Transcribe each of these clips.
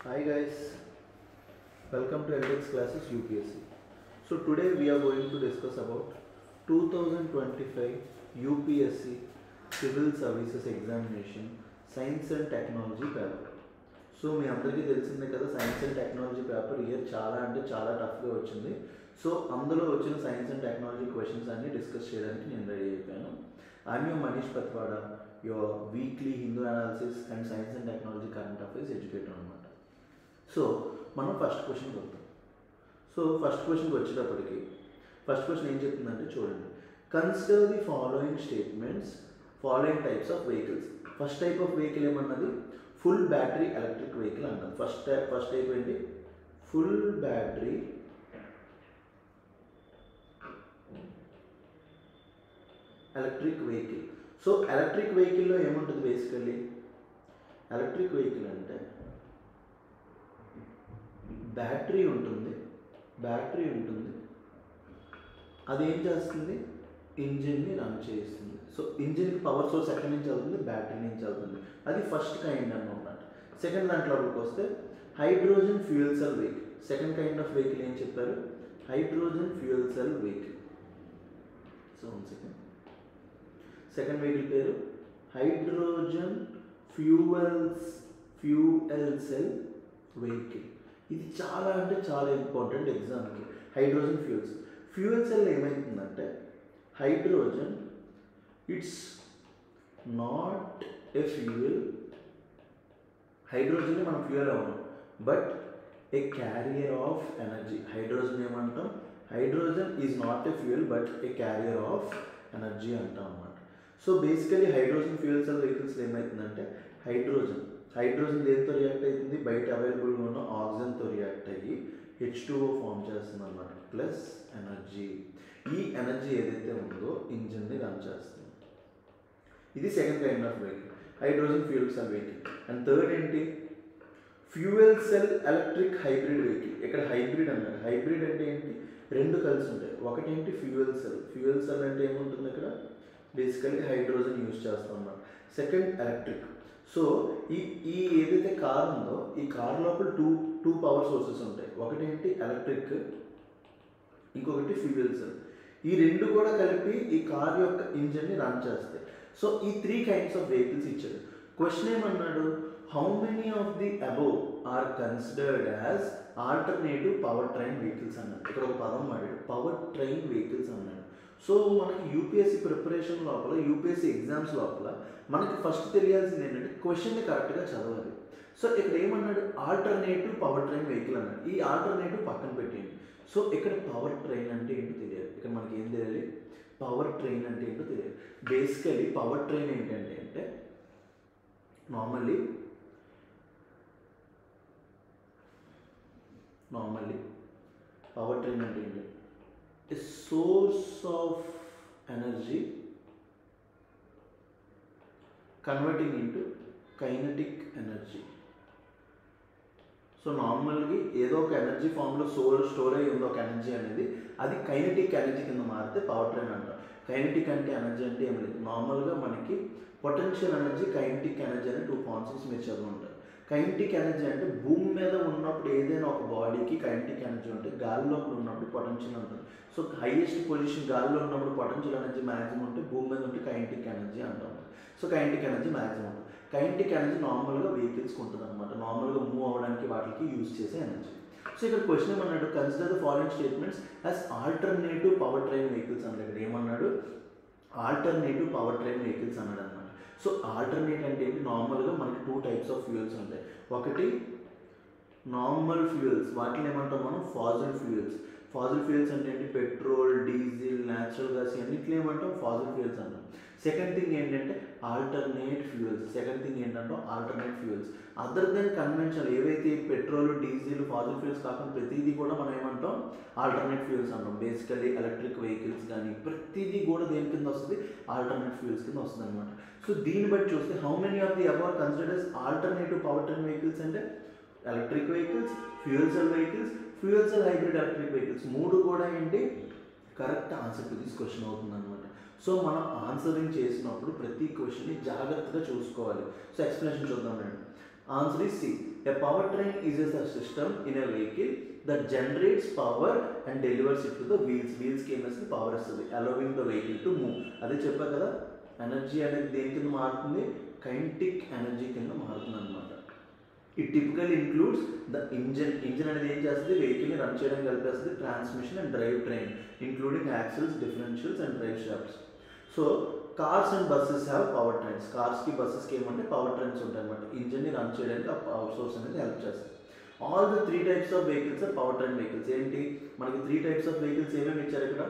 Hi guys, welcome to LTX classes UPSC. So today we are going to discuss about 2025 UPSC Civil Services Examination Science and Technology paper. So మీ అందరికీ తెలిసిందే కదా, science and technology paper year చాలా టఫ్గా వచ్చింది. So అందులో వచ్చిన science and technology questions అన్ని డిస్కస్ చేయడానికి నేను రెడీ అయిపోయాను. I'm your Manish Patwada, your weekly Hindu analysis and science and technology current affairs educator అనమాట. సో మనం ఫస్ట్ క్వశ్చన్కి వద్దాం. సో ఫస్ట్ క్వశ్చన్కి వచ్చేటప్పటికి ఫస్ట్ క్వశ్చన్ ఏం చెప్తుందంటే చూడండి, consider the following statements following types of vehicles. First type of vehicle ఏమన్నది ఫుల్ బ్యాటరీ ఎలక్ట్రిక్ వెహికల్ అన్నది. ఫస్ట్ టైప్ ఏంటి? Full battery electric vehicle. So electric వెహికల్లో ఏముంటుంది బేసికల్లీ? ఎలక్ట్రిక్ వెహికల్ అంటే బ్యాటరీ ఉంటుంది, అది ఏం చేస్తుంది? ఇంజిన్ని రన్ చేస్తుంది. సో ఇంజిన్కి పవర్ సోర్స్ ఎక్కడి నుంచి అవుతుంది? బ్యాటరీ నుంచి అవుతుంది. అది ఫస్ట్ కైండ్ అన్నమాట. సెకండ్ దాంట్లోకి వస్తే hydrogen fuel cell vehicle. Second kind of vehicle ఏం చెప్పారు? Hydrogen fuel cell vehicle. So second vehicle పేరు హైడ్రోజన్ ఫ్యూయల్ సెల్ వెహికల్. ఇది చాలా ఇంపార్టెంట్ ఎగ్జామ్కి. హైడ్రోజన్ ఫ్యూయల్ సెల్ ఏమవుతుందంటే, hydrogen it's not a fuel. హైడ్రోజన్ని మనం ఫ్యూయల్ అవ్వడం, but a carrier of energy. Hydrogen ఏమంటాం? Hydrogen is not a fuel but a carrier of energy అంటాం అన్నమాట. So basically hydrogen fuel cell vehicles ఏమవుతుందంటే, hydrogen దేనితో react అవుతుంది? బయట అవైలబుల్గా ఉన్న ఆక్సిజన్తో రియాక్ట్ అయ్యి H2O ఫామ్ చేస్తుంది అన్నమాట, ప్లస్ ఎనర్జీ. ఈ ఎనర్జీ ఏదైతే ఉందో ఇంజిన్ని రన్ చేస్తుంది. ఇది second kind of vehicle, hydrogen fuel cell vehicle. And third ఏంటి? Fuel cell electric hybrid vehicle. ఇక్కడ హైబ్రిడ్ అన్నాడు. హైబ్రిడ్ అంటే ఏంటి? రెండు కలిసి ఉంటాయి. ఒకటేంటి? ఫ్యూయల్ సెల్ అంటే ఏముంటుంది ఇక్కడ? బేసికలీ హైడ్రోజన్ యూజ్ చేస్తాం అన్నమాట. Second electric. సో ఈ ఏదైతే కార్ ఉందో, ఈ కార్ లోపల టూ పవర్ సోర్సెస్ ఉంటాయి. ఒకటేంటి? ఎలక్ట్రిక్, ఇంకొకటి ఫ్యూయల్ సెల్. ఈ రెండు కూడా కలిపి ఈ కార్ యొక్క ఇంజిన్ని రన్ చేస్తాయి. సో ఈ 3 కైండ్స్ ఆఫ్ వెహికల్స్ ఇచ్చాడు. క్వశ్చన్ ఏమన్నాడు? How many of the above are considered as alternative power train vehicles అన్నాడు. ఇక్కడ ఒక పదం వాడాడు, పవర్ ట్రైన్ వెహికల్స్ అన్నాడు. సో మనకి యూపీఎస్సీ ప్రిపరేషన్ లోపల, యూపీఎస్సీ ఎగ్జామ్స్ లోపల మనకి ఫస్ట్ తెలియాల్సింది ఏంటంటే క్వశ్చన్ని కరెక్ట్గా చదవాలి. సో ఇక్కడ ఏమన్నాడు? ఆల్టర్నేటివ్ పవర్ ట్రైన్ వెహికల్ అన్నాడు. ఈ ఆల్టర్నేటివ్ పక్కన పెట్టేయండి. సో ఇక్కడ పవర్ ట్రైన్ అంటే ఏంటో తెలియాలి. ఇక్కడ మనకి ఏం తెలియాలి? పవర్ ట్రైన్ అంటే ఏంటో తెలియాలి. బేసికలీ పవర్ ట్రైన్ ఏంటంటే నార్మల్లీ పవర్ ట్రైన్ అంటే ఏంటి? A source of energy converting into kinetic energy. So నార్మల్గా ఏదో ఒక ఎనర్జీ ఫామ్లో స్టోర్ అయ్యి ఉంది ఒక ఎనర్జీ అనేది, అది కైనెటిక్ ఎనర్జీ కింద మారితే పవర్ ట్రైన్ అంటాం. కైనెటిక్ అంటే ఎనర్జీ అంటే ఏం లేదు, నార్మల్గా మనకి పొటెన్షియల్ ఎనర్జీ, కైనెటిక్ ఎనర్జీ అనే 2 కాన్సెప్ట్స్ మీరు చదువు ఉంటారు. కైనెటిక్ ఎనర్జీ అంటే భూమి మీద ఉన్నప్పుడు ఏదైనా ఒక బాడీకి కైనెటిక్ ఎనర్జీ ఉంటుంది, గాలిలో ఉన్నప్పుడు పొటెన్షియల్ ఉంటుంది. సో హైయెస్ట్ పొజిషన్ గాలిలో ఉన్నప్పుడు పొటెన్షియల్ ఎనర్జీ మ్యాక్సిమం ఉంటే, భూమి మీద ఉంటే కైనెటిక్ ఎనర్జీ అంటాం. సో కైనెటిక్ ఎనర్జీ మ్యాక్సిమం ఉంటుంది. కైనెటిక్ ఎనర్జీ నార్మల్గా వెహికల్స్కి ఉంటుంది అనమాట, నార్మల్గా మూవ్ అవ్వడానికి వాటికి యూజ్ చేసే ఎనర్జీ. సో ఇక్కడ క్వశ్చన్ ఏమన్నాడు? Consider the following statements as alternative power train vehicles అన్నాడు. ఇక్కడ ఏమన్నాడు? ఆల్టర్నేటివ్ పవర్ ట్రైన్ వెహికల్స్ అన్నాడు అనమాట. సో ఆల్టర్నేట్ అంటే ఏంటి? నార్మల్గా మనకి 2 టైప్స్ ఆఫ్ ఫ్యూయల్స్ ఉంటాయి. ఒకటి నార్మల్ ఫ్యూయల్స్, వాటిని ఏమంటాం మనం? ఫాజిల్ ఫ్యూయల్స్ అంటే ఏంటి? పెట్రోల్, డీజిల్, న్యాచురల్ గ్యాస్, అన్నింటిలో ఏమంటాం? ఫాజిల్ ఫ్యూయల్స్ అంటాం. సెకండ్ థింగ్ ఏంటంటే alternate fuels. Other than conventional ఏవైతే పెట్రోల్, డీజిల్, ఫాజిల్ ఫ్యూయల్స్ కాకుండా ప్రతిదీ కూడా మనం ఏమంటాం? ఆల్టర్నేట్ ఫ్యూయల్స్ అంటాం. బేసికల్లీ ఎలక్ట్రిక్ వెహికల్స్ కానీ ప్రతిదీ కూడా దేని కింద వస్తుంది? ఆల్టర్నేట్ ఫ్యూయల్స్ కింద వస్తుంది అనమాట. సో దీన్ని బట్టి చూస్తే how many of the above considered as alternative power train vehicles అంటే electric vehicles, fuel cell vehicles, fuel cell hybrid electric vehicles. 3 కూడా ఏంటి? Correct answer to this question అవుతుంది అనమాట. సో మనం ఆన్సరింగ్ చేసినప్పుడు ప్రతి క్వశ్చన్ని జాగ్రత్తగా చూసుకోవాలి. సో ఎక్స్ప్లెనేషన్ చూద్దాం రండి. Answer is C. A powertrain is a system in a vehicle that generates power and delivers it to the wheels. Wheels కి ఏమేస్తుంది పవర్ వస్తుంది, allowing the vehicle to move. అదే చెప్పా కదా, ఎనర్జీ అనేది దేని కింద మారుతుంది, కైనెటిక్ ఎనర్జీ కింద మారుతుంది అనమాట. It typical includes the engine అనేది ఏం చేస్తుంది, వెహికల్ని రన్ చేయడానికి హెల్ప్ చేస్తుంది, transmission and drive train including axles, differentials and drive shafts. So cars and buses have power trains. కార్స్కి బస్సెస్కి ఏమంటే పవర్ ట్రైన్స్ ఉంటాయి అనమాట. ఇంజిన్ని రన్ చేయడానికి ఆ పవర్ సోర్స్ అనేది హెల్ప్ చేస్తుంది. All the 3 types of vehicles are power train vehicles. ఏంటి మనకి 3 types ఆఫ్ వెహికల్స్ ఏమేమి ఇచ్చారు ఇక్కడ,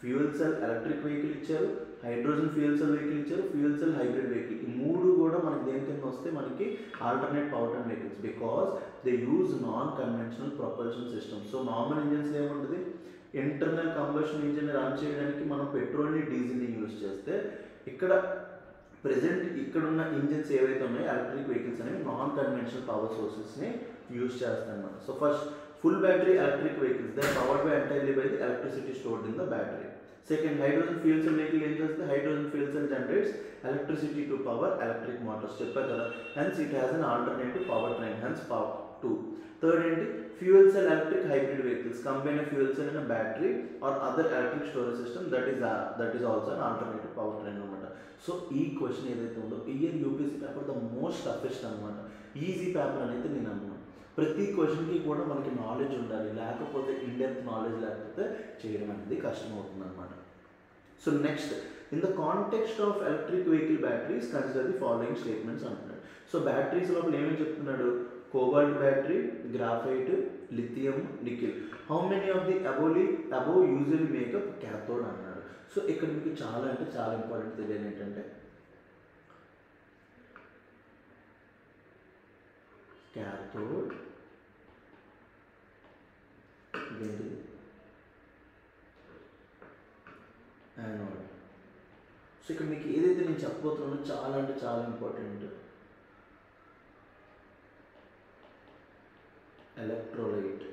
ఫ్యూయల్ సెల్ ఎలక్ట్రిక్ వెహికల్ ఇచ్చారు, హైడ్రోజన్ ఫ్యూయల్ సెల్ వెహికల్ ఇచ్చారు, ఫ్యూయల్ సెల్ హైబ్రిడ్ వెహికల్. ఈ 3 కూడా మనకి దేని కింద వస్తే మనకి alternate power train vehicles, because they use non conventional propulsion system. So normal engines ఏముంటుంది, ఇంటర్నల్ కంబషన్ ఇంజిన్ రన్ చేయడానికి మనం పెట్రోల్ని డీజిల్ని యూజ్ చేస్తే, ఇక్కడ ప్రెసెంట్ ఇక్కడున్న ఇంజిన్స్ ఏవైతే ఉన్నాయో ఎలక్ట్రిక్ వెహికల్స్ అనేవి నాన్ కన్వెన్షనల్ పవర్ సోర్సెస్ని యూజ్ చేస్తాయి అన్నమాట. So first full battery electric vehicles, they powered by entirely by the electricity stored in the battery. Second hydrogen fuel cell vehicle ఏం చేస్తే, hydrogen fuel cell generates electricity to power electric motors. చెప్పారు కదా, hence it has an alternative power train, hence power 2. Third ఏంటి, fuel cell electric hybrid vehicles, combine a fuel cell in a battery or other electric storage system that is also an alternative power train అనమాట. So ఈ question ఏదైతే ఉందో year UPSC paper the most toughest అనమాట. Easy paper అనేది నేను అన్నాను. ప్రతి క్వశ్చన్కి కూడా మనకి నాలెడ్జ్ ఉండాలి, లేకపోతే ఇన్డెప్త్ నాలెడ్జ్ లేకపోతే చేయడం అనేది కష్టం అవుతుంది అనమాట. So next, in the context of electric vehicle batteries consider the following statements అంటున్నాడు. సో బ్యాటరీస్ లోపల ఏమేమి చెప్తున్నాడు, cobalt battery, graphite, lithium, nickel. How many of the above usually makeup cathode అన్నాడు. సో ఇక్కడ మీకు చాలా అంటే చాలా ఇంపార్టెంట్ తెలియాలి ఏంటంటే, క్యాథోడ్ ఏంటిది, యానోడ్. సో ఇక్కడ మీకు ఏదైతే నేను చెప్పబోతున్నానో చాలా అంటే చాలా important. Electrolyte,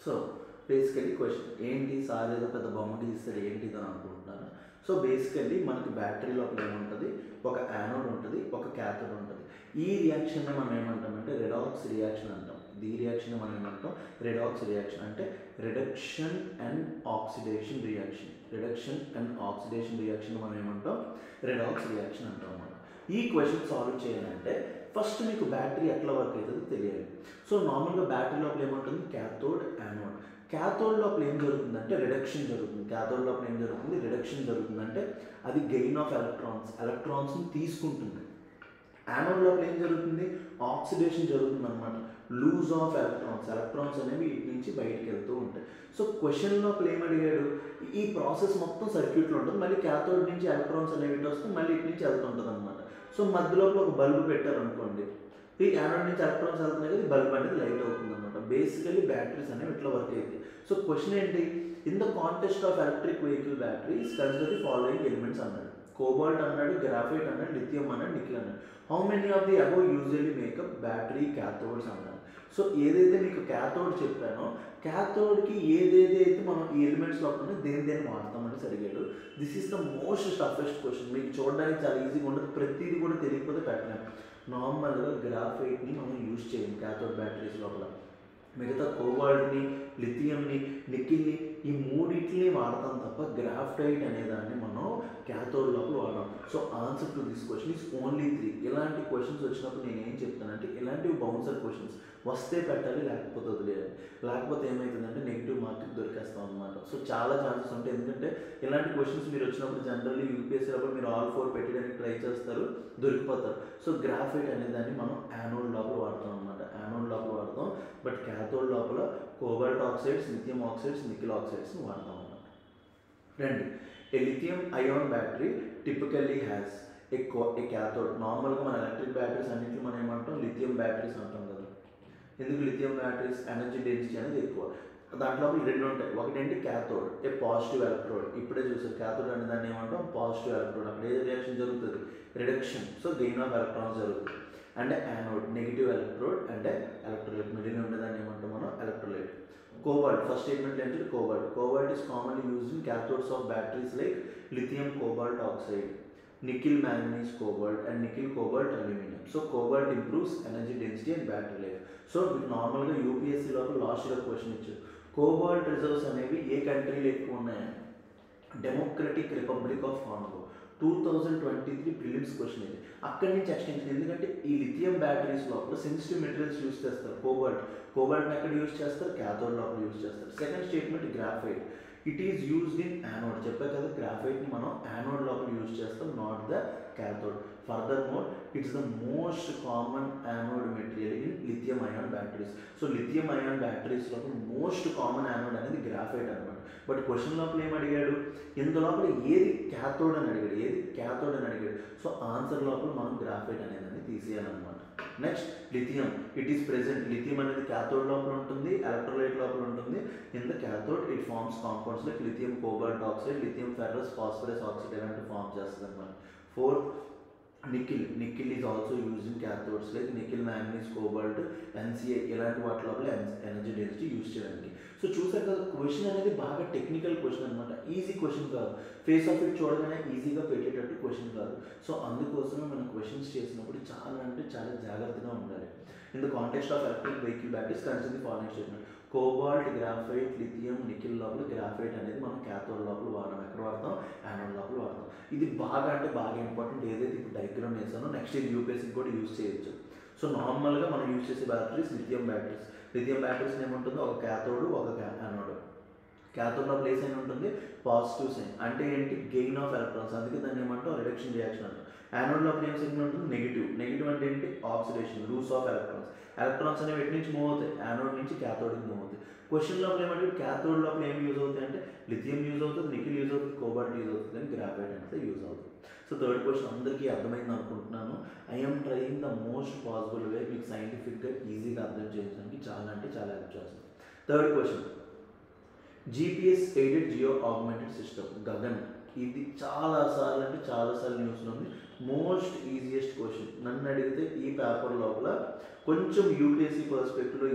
so basically question ఏంటి సార్ ఏదో పెద్ద బొమ్మ గీస్తాడు ఏంటిది అని అనుకుంటున్నాను. సో బేసికల్లీ మనకి బ్యాటరీ లోపల ఏముంటుంది, ఒక యానోడ్ ఉంటుంది, ఒక క్యాథోడ్ ఉంటుంది. ఈ రియాక్షన్ని మనం ఏమంటామంటే రెడాక్స్ రియాక్షన్ అంటాం. ఈ రియాక్షన్ మనం ఏమంటాం, రెడాక్స్ రియాక్షన్ అంటే reduction and oxidation reaction. Reduction and oxidation reaction మనం ఏమంటాం, రెడాక్స్ రియాక్షన్ అంటాం అన్నమాట. ఈ క్వశ్చన్ సాల్వ్ చేయాలంటే ఫస్ట్ మీకు బ్యాటరీ ఎట్లా వర్క్ అవుతుందో తెలియాలి. సో నార్మల్గా బ్యాటరీ లోపల ఏముంటుంది, క్యాథోడ్, యానోడ్. క్యాథోడ్ లోపల ఏం జరుగుతుందంటే రిడక్షన్ జరుగుతుంది. క్యాథోడ్ లోపల ఏం జరుగుతుంది, రిడక్షన్ జరుగుతుందంటే అది గెయిన్ ఆఫ్ ఎలక్ట్రాన్స్ని తీసుకుంటుంది. యానోడ్ లోపల ఏం జరుగుతుంది, ఆక్సిడేషన్ జరుగుతుంది అనమాట, లూజ్ ఆఫ్ ఎలక్ట్రాన్స్ అనేవి ఇటు నుంచి బయటకు వెళ్తూ ఉంటాయి. సో క్వశ్చన్ లోపల ఏమడిగాడు, ఈ ప్రాసెస్ మొత్తం సర్క్యూట్లో ఉంటుంది, మళ్ళీ క్యాథోడ్ నుంచి ఎలక్ట్రాన్స్ అనేవి ఇటు వస్తే మళ్ళీ ఇటు నుంచి వెళ్తుంటుంది అనమాట. సో మధ్యలో ఒక బల్బు పెట్టారనుకోండి, ఈ యానోడ్ నుంచి ఎలక్ట్రాన్స్ వెళ్తున్నాయి కదా, బల్బ్ అనేది లైట్ అవుతుంది అనమాట. బేసికలీ బ్యాటరీస్ అనేవి ఇట్లా వర్క్ అవుతాయి. సో క్వశ్చన్ ఏంటి, in the context of electric vehicle batteries consider the following elements అన్నాడు. కోబాల్ట్ అన్నాడు, గ్రాఫైట్ అన్నాడు, లిథియం అన్నాడు, నికెల్ అన్నాడు. How many of the above usually makeup battery క్యాథోడ్స్ అన్నాడు. సో ఏదైతే మీకు క్యాథోడ్ చెప్పానో, క్యాథోడ్కి ఏదేదైతే మనం ఈ ఎలిమెంట్స్ లోపల దేని వాడతామని అడిగాడు. This is the most toughest question. మీకు చూడడానికి చాలా ఈజీగా ఉండదు, ప్రతిదీ కూడా తెలియకపోతే పెట్టలేము. నార్మల్గా గ్రాఫైట్ని మనం యూజ్ చేయం క్యాథోడ్ బ్యాటరీస్ లోపల. మిగతా కోబాల్ట్ని, లిథియంని, నికెల్ని ఈ మూడింటిని వాడతాం తప్ప గ్రాఫైట్ అనేదాన్ని మనం క్యాథోడ్ లోపల వాడతాం. So answer to this question is only 3. ఇలాంటి క్వశ్చన్స్ వచ్చినప్పుడు నేను ఏం చెప్తానంటే, ఇలాంటివి బౌన్సర్ క్వశ్చన్స్ వస్తే పెట్టాలి, లేకపోతే వదిలేయాలి. లేకపోతే ఏమవుతుందంటే నెగిటివ్ మార్క్కి దొరికేస్తాం అనమాట. సో చాలా ఛాన్సెస్ ఉంటాయి, ఎందుకంటే ఇలాంటి క్వశ్చన్స్ మీరు వచ్చినప్పుడు జనరల్లీ యూపీఎస్సీ లోపల మీరు ఆల్ 4 పెట్టడానికి ట్రై చేస్తారు, దొరికిపోతారు. సో గ్రాఫైట్ అనేదాన్ని మనం యానోడ్ లోపల వాడతాం అనమాట, యానోడ్ లోపల వాడతాం. బట్ క్యాథోడ్ లోపల cobalt oxides, lithium oxides, nickel ఆక్సైడ్స్ని వాడతాం అన్నమాట. రెండు, a lithium ion battery typically has a cathode. నార్మల్గా మన ఎలక్ట్రిక్ బ్యాటరీస్ అన్నింటిలో మనం ఏమంటాం, లిథియం బ్యాటరీస్ అంటాం కదా. ఎందుకు లిథియం బ్యాటరీస్? ఎనర్జీ డెన్సిటీ అనేది ఎక్కువ. దాంట్లో రెండు ఉంటాయి. ఒకటేంటి క్యాథోడ్, ఏ పాజిటివ్ ఎలక్ట్రోడ్. ఇప్పుడే చూసారు క్యాథోడ్ అనే దాన్ని ఏమంటాం, పాజిటివ్ ఎలక్ట్రోడ్. అక్కడ ఏ రియాక్షన్ జరుగుతుంది, reduction, so gain of electrons జరుగుతుంది. And anode, negative electrode and electrolyte. Middle ఉండేదాన్ని ఏమంటాం మనం, ఎలక్ట్రోలైట్. కోబాల్ట్, ఫస్ట్ స్టేట్మెంట్ ఏంటి, cobalt. Cobalt is commonly used in cathodes of batteries like lithium cobalt oxide, nickel manganese cobalt and nickel cobalt aluminium. So cobalt improves energy density and battery life. So నార్మల్గా UPSC లోపల last year question ఇచ్చారు, cobalt reserves అనేవి ఏ కంట్రీలో ఎక్కువ ఉన్నాయని. Democratic republic of Congo. 2023 prelims question ఇది. అక్కడి నుంచి ఎక్స్టెన్షన్, ఎందుకంటే ఈ లిథియం బ్యాటరీస్ లోపల సెన్సిటివ్ మెటీరియల్స్ యూస్ చేస్తారు. కోబాల్ట్ని ఎక్కడ యూస్ చేస్తారు, క్యాథోడ్ లోపల యూస్ చేస్తారు. Second statement graphite, it is used in anode. చెప్పారు కదా, గ్రాఫైట్ని మనం యానోడ్ లోపల యూజ్ చేస్తాం, not the cathode. Furthermore, it's the most common anode material in lithium ion batteries. So lithium ion batteries లోపల most common anode అనేది graphite అనమాట. But question లోపల ఏం అడిగాడు, ఇందులోపల ఏది క్యాథోడ్ అని అడిగాడు, ఏది క్యాథోడ్ అని అడిగాడు. సో ఆన్సర్ లోపల మనం గ్రాఫైట్ అనేది తీసేయాలన్నమాట. Next lithium, it is present. Lithium అనేది క్యాథోడ్ లోపల ఉంటుంది, ఎలక్ట్రోలైట్ లోపల ఉంటుంది. In the cathode it forms compounds like lithium cobalt oxide, lithium ferrous phosphorus oxide ఇలాంటి ఫార్మ్ చేస్తుంది అనమాట. Fourth, nickel is also use in cathodes like nickel manganese cobalt NCA ఇలాంటి వాటి లోపల ఎనర్జీ డెన్సిటీ యూజ్ చేయడానికి. So చూసారు కదా, question అనేది బాగా టెక్నికల్ క్వశ్చన్ అనమాట, ఈజీ క్వశ్చన్ కాదు. ఫేస్ ఆఫ్ ఇట్ చూడగానే ఈజీగా పెట్టేటట్టు క్వశ్చన్ కాదు. సో అందుకోసమే మనం క్వశ్చన్స్ చేసినప్పుడు చాలా అంటే చాలా జాగ్రత్తగా ఉండాలి. In the context of electric vehicle batteries consider the following statement. Cobalt, graphite, lithium, nickel లోపల గ్రాఫైట్ అనేది మనం క్యాథోడ్ లోపల వాడతాం. ఎక్కడ వాడతాం, యానోడ్ లోపల వాడతాం. ఇది బాగా అంటే బాగా ఇంపార్టెంట్. ఏదైతే ఇప్పుడు డయాగ్రామ్ వేసానో నెక్స్ట్ ఇది యూపీఎస్సీ కూడా యూజ్ చేయొచ్చు. సో నార్మల్గా మనం యూజ్ చేసే batteries lithium batteries. Lithium batteries ఏముంటుందో, ఒక క్యాథోడ్ ఒక యానోడ్. క్యాథోడ్లో ప్లేస్ అయిన ఉంటుంది పాజిటివ్ సైన్, అంటే ఏంటి, గెయిన్ ఆఫ్ ఎలక్ట్రాన్స్. అందుకే దాన్ని ఏమంటాం, రిడక్షన్ రియాక్షన్ అంటాం. యానోడ్ లోపల ఏం సిగ్నల్ ఉంటుంది, నెగిటివ్ అంటే ఏంటి, oxidation, loss of electrons. Electrons అనేవి ఎటు నుంచి మూవ్ అవుతాయి, యానోడ్ నుంచి క్యాథోడ్కి మూవ్ అవుతాయి. క్వశ్చన్ లోపల ఏమంటే క్యాథోడ్ లోపల ఏం యూజ్ అవుతాయి అంటే లిథియం యూజ్ అవుతుంది, నికిల్ యూజ్ అవుతుంది, కోబాల్ట్ యూజ్ అవుతుంది, కానీ గ్రాఫైట్ అంటే యూజ్ అవుతుంది. సో థర్డ్ క్వశ్చన్ అందరికీ అర్థమైంది అనుకుంటున్నాను. I'm trying the most possible way మీకు సైంటిఫిక్గా ఈజీగా అర్థం చేయడానికి చాలా అంటే చాలా హెల్ప్ చేస్తుంది. Third question, GPS aided Jio augmented system Gagan. ఇది చాలాసార్లు అంటే చాలాసార్లు న్యూస్లో ఉంది. Most easiest question. నన్ను అడిగితే ఈ పేపర్ లోపల కొంచెం యూపీఎస్సీ పర్స్పెక్టివ్లో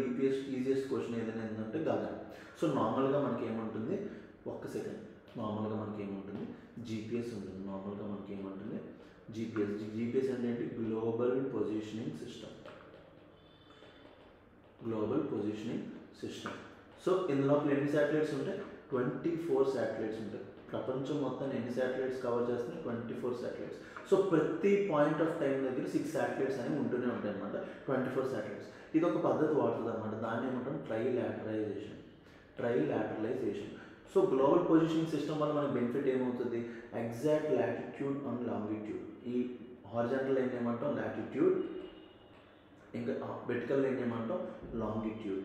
ఈజియెస్ట్ క్వశ్చన్ ఏదైనా ఏంటంటే గగన్. సో నార్మల్గా మనకి ఏముంటుంది, ఒక్క సెకండ్, నార్మల్గా మనకి ఏముంటుంది, జీపీఎస్ ఉంటుంది. నార్మల్గా మనకి ఏముంటుంది, జీపీఎస్ అంటే ఏంటి, global positioning system. Global positioning system. So ఇందులో ఎన్ని శాటిలైట్స్ ఉంటాయి, 24 శాటిలైట్స్ ఉంటాయి. ప్రపంచం మొత్తం ఎన్ని శాటిలైట్స్ కవర్ చేస్తున్నాయి, 24 శాటిలైట్స్. సో ప్రతి పాయింట్ ఆఫ్ టైం దగ్గర 6 శాటిలైట్స్ అనేవి ఉంటూనే ఉంటాయి అనమాట, 24 శాటిలైట్స్. ఇది ఒక పద్ధతి వాడుతుంది అనమాట. దాన్ని ఏమంటాం, ట్రైలాటరైజేషన్. సో గ్లోబల్ పొజిషనింగ్ సిస్టమ్ వల్ల మనకి బెనిఫిట్ ఏమవుతుంది, ఎగ్జాక్ట్ లాటిట్యూడ్ అండ్ లాంగిట్యూడ్. ఈ హారిజాంటల్ లైన్ ఏమంటాం లాటిట్యూడ్, ఇంకా వెర్టికల్ లైన్ ఏమంటాం లాంగిట్యూడ్.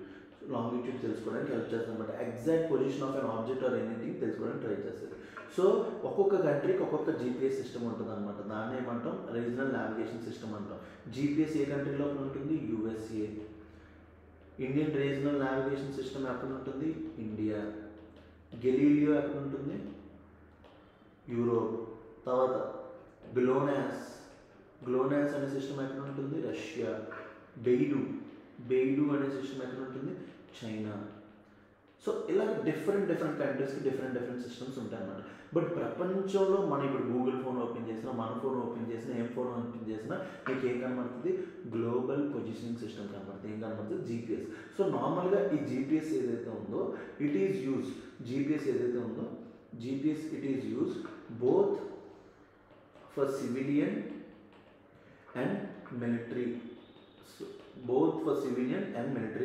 లాంగిట్యూడ్ తెలుసుకోవడానికి హెల్ప్ చేస్తుంది అనమాట. Exact position of an object or anything తెలుసుకోవడానికి ట్రై చేస్తుంది. సో ఒక్కొక్క కంట్రీకి ఒక్కొక్క జీపీఎస్ సిస్టమ్ ఉంటుంది అనమాట. దాన్ని ఏమంటాం, రీజనల్ నావిగేషన్ సిస్టమ్ అంటాం. జీపీఎస్ ఏ కంట్రీ లోపల ఉంటుంది, USA. Indian regional navigation system ఎక్కడ ఉంటుంది, ఇండియా. గెలీలియో ఎక్కడ ఉంటుంది, యూరోప్. తర్వాత గ్లోనాస్ అనే సిస్టమ్ ఎక్కడ ఉంటుంది, రష్యా. బెయిడు అనే సిస్టమ్ ఎక్కడ ఉంటుంది, చైనా. సో ఇలా డిఫరెంట్ కంట్రీస్కి డిఫరెంట్ సిస్టమ్స్ ఉంటాయి అన్నమాట. బట్ ప్రపంచంలో మనం ఇప్పుడు గూగుల్ ఫోన్ ఓపెన్ చేసినా, మన ఫోన్ ఓపెన్ చేసినా, ఏం ఫోన్ ఓపెన్ చేసినా మీకు ఏం కనబడుతుంది, గ్లోబల్ పొజిషనింగ్ సిస్టమ్ కనబడుతుంది. ఏం కనబడుతుంది, జీపీఎస్. సో నార్మల్గా ఈ జీపీఎస్ ఏదైతే ఉందో it is use, GPS it is use both for civilian and military.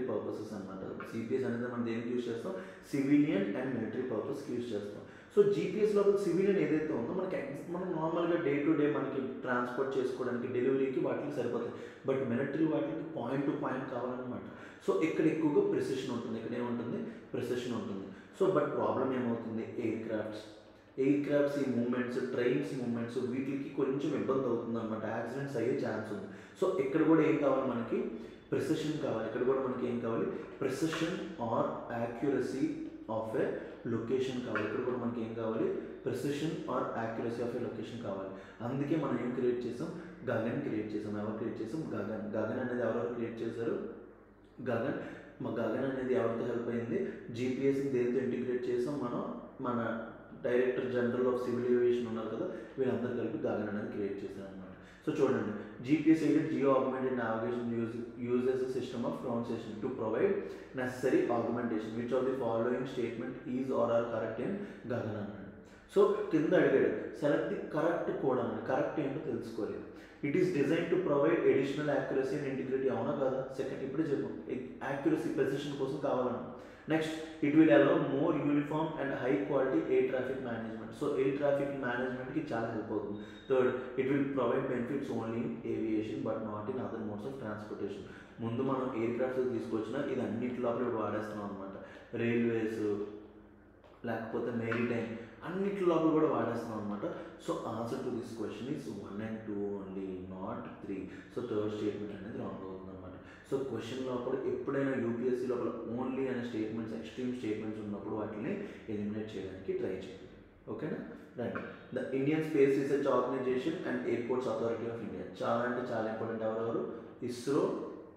Purposes అనమాట. జీపీఎస్ అనేది మనం దేనికి యూజ్ చేస్తాం, సివిలియన్ అండ్ మిలిటరీ పర్పస్కి యూజ్ చేస్తాం. సో జీపీఎస్ లోపల సివిలియన్ ఏదైతే ఉందో మనం నార్మల్గా డే టు డే మనకి ట్రాన్స్పోర్ట్ చేసుకోవడానికి, డెలివరీకి వాటికి సరిపోతుంది. బట్ మిలిటరీ వాటికి పాయింట్ టు పాయింట్ కావాలన్నమాట. సో ఇక్కడ ఎక్కువగా ప్రిసిషన్ ఉంటుంది. ఇక్కడ ఏముంటుంది, ప్రిసిషన్ ఉంటుంది. సో బట్ ప్రాబ్లం ఏమవుతుంది, ఎయిర్ క్రాఫ్ట్స్ ఎయిర్ క్రాఫ్ట్స్ ఈ మూమెంట్స్, ట్రైన్స్ మూమెంట్స్ వీటికి కొంచెం ఇబ్బంది అవుతుంది అనమాట, యాక్సిడెంట్స్ అయ్యే ఛాన్స్ ఉంది. సో ఇక్కడ కూడా ఏం కావాలి మనకి, ప్రిసిషన్ కావాలి. ఇక్కడ కూడా మనకి ఏం కావాలి, precision or accuracy of a location కావాలి. ఇక్కడ కూడా మనకి ఏం కావాలి, precision or accuracy of a location కావాలి. అందుకే మనం ఏం క్రియేట్ చేసాం, గగన్ క్రియేట్ చేసాం. ఎవరు క్రియేట్ చేసాం, గగన్. గగన్ అనేది ఎవరెవరు క్రియేట్ చేశారు, గగన్. గగన్ అనేది ఎవరితో హెల్ప్ అయింది, జీపీఎస్ని దేనితో ఇంటిగ్రేట్ చేసాం మనం, మన director general of civil aviation ఉన్నారు కదా, వీళ్ళందరూ కలిపి గగన్ అనేది క్రియేట్ చేశారు అనమాట. సో చూడండి, GPS aided geo augmented navigation uses a system of ground station to provide necessary augmentation. Which of the following statement is or are correct in Gagan అన్నాడు. So కింద అడిగాడు, సెలెక్ట్ ది కరెక్ట్ కోడ్ అన్నాడు. Correct ఏంటో తెలుసుకోలేదు. It is design to provide additional accuracy and integrity. అవునా కదా, second ఇప్పుడే చెప్పు, యాక్యురసీ ప్రెసిషన్ కోసం కావాలన్నా. Next, it will allow more uniform and high quality air traffic management. So air traffic మేనేజ్మెంట్కి చాలా హెల్ప్ అవుతుంది. Third, it will provide benefits only in aviation but not in other modes of transportation. ముందు మనం air crafts తీసుకొచ్చినా ఇది అన్నింటి లోపల వాడేస్తున్నాం అనమాట. రైల్వేస్ లేకపోతే మెరిటైమ్ అన్నింటి లోపల కూడా వాడేస్తున్నాం అనమాట. So answer to this question is 1 and 2 only, not 3. So third statement అనేది రాంగ్ అవుతుంది అనమాట. సో క్వశ్చన్ లోపల ఎప్పుడైనా యూపీఎస్సీ లోపల ఓన్లీ అనే స్టేట్మెంట్స్, ఎక్స్ట్రీమ్ స్టేట్మెంట్స్ ఉన్నప్పుడు వాటిని ఎలిమినేట్ చేయడానికి ట్రై చేయండి. ఓకేనా, right. The Indian space research organisation and airports authority of India. చాలా అంటే చాలా ఇంపార్టెంట్. ఎవరెవరు, ISRO